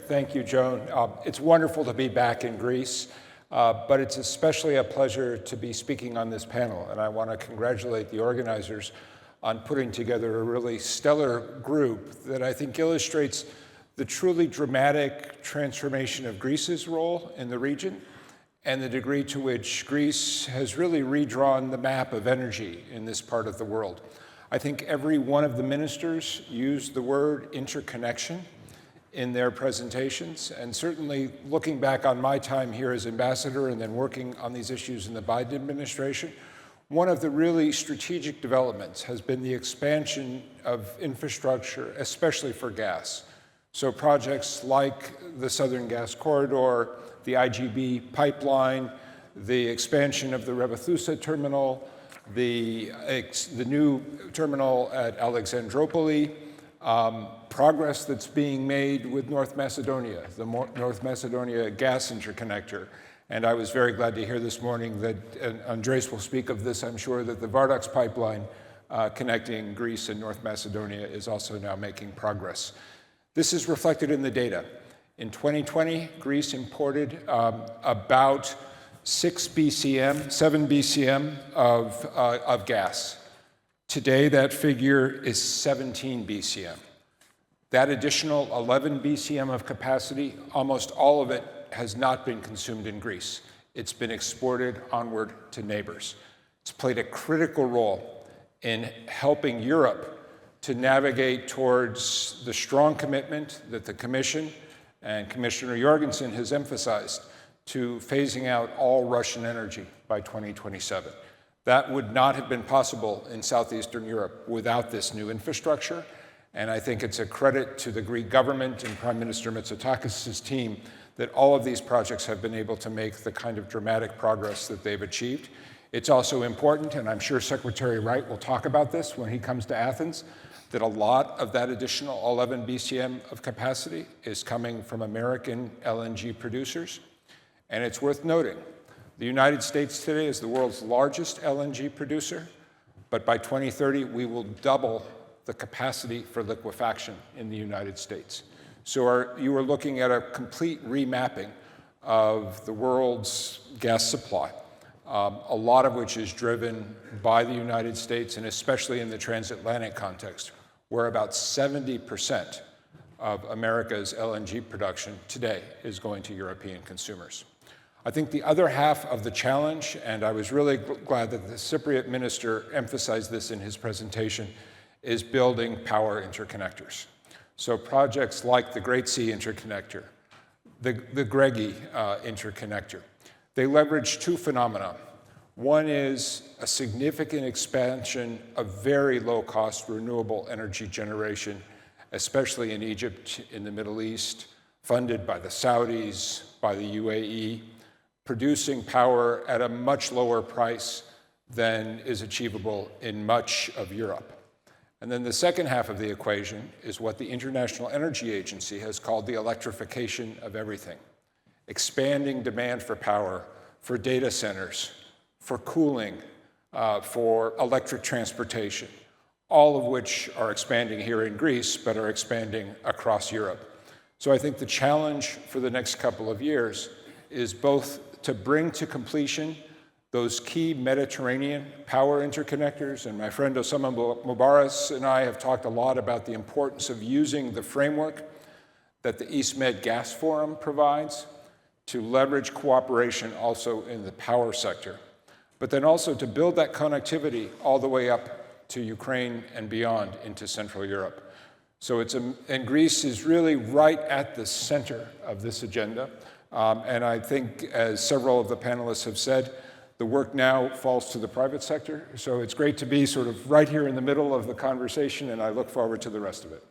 Thank you, Joan. It's wonderful to be back in Greece, but it's especially a pleasure to be speaking on this panel. And I want to congratulate the organizers on putting together a really stellar group that I think illustrates the truly dramatic transformation of Greece's role in the region and the degree to which Greece has really redrawn the map of energy in this part of the world. I think every one of the ministers used the word interconnection in their presentations, and certainly looking back on my time here as ambassador and then working on these issues in the Biden administration, one of the really strategic developments has been the expansion of infrastructure, especially for gas. So projects like the Southern Gas Corridor, the IGB pipeline, the expansion of the Revithusa terminal, the new terminal at Alexandroupoli, progress that's being made with North Macedonia, the North Macedonia gas interconnector. And I was very glad to hear this morning that, and Andres will speak of this, I'm sure, that the Vardax pipeline connecting Greece and North Macedonia is also now making progress. This is reflected in the data. In 2020, Greece imported about 7 BCM of gas. Today, that figure is 17 BCM. That additional 11 BCM of capacity, almost all of it has not been consumed in Greece. It's been exported onward to neighbors. It's played a critical role in helping Europe to navigate towards the strong commitment that the Commission and Commissioner Jorgensen has emphasized to phasing out all Russian energy by 2027. That would not have been possible in southeastern Europe without this new infrastructure. And I think it's a credit to the Greek government and Prime Minister Mitsotakis' team that all of these projects have been able to make the kind of dramatic progress that they've achieved. It's also important, and I'm sure Secretary Wright will talk about this when he comes to Athens, that a lot of that additional 11 BCM of capacity is coming from American LNG producers. And it's worth noting, the United States today is the world's largest LNG producer, but by 2030, we will double the capacity for liquefaction in the United States. So you are looking at a complete remapping of the world's gas supply, a lot of which is driven by the United States, and especially in the transatlantic context, where about 70% of America's LNG production today is going to European consumers. I think the other half of the challenge, and I was really glad that the Cypriot minister emphasized this in his presentation, is building power interconnectors. So projects like the Great Sea Interconnector, the Gregi Interconnector, they leverage two phenomena. One is a significant expansion of very low-cost renewable energy generation, especially in Egypt, in the Middle East, funded by the Saudis, by the UAE, producing power at a much lower price than is achievable in much of Europe. And then the second half of the equation is what the International Energy Agency has called the electrification of everything, expanding demand for power, for data centers, for cooling, for electric transportation, all of which are expanding here in Greece, but are expanding across Europe. So I think the challenge for the next couple of years is both to bring to completion those key Mediterranean power interconnectors, and my friend Osama Mubarak and I have talked a lot about the importance of using the framework that the East Med Gas Forum provides to leverage cooperation also in the power sector, but then also to build that connectivity all the way up to Ukraine and beyond into Central Europe. So and Greece is really right at the center of this agenda. And I think, as several of the panelists have said, the work now falls to the private sector. So it's great to be sort of right here in the middle of the conversation, and I look forward to the rest of it.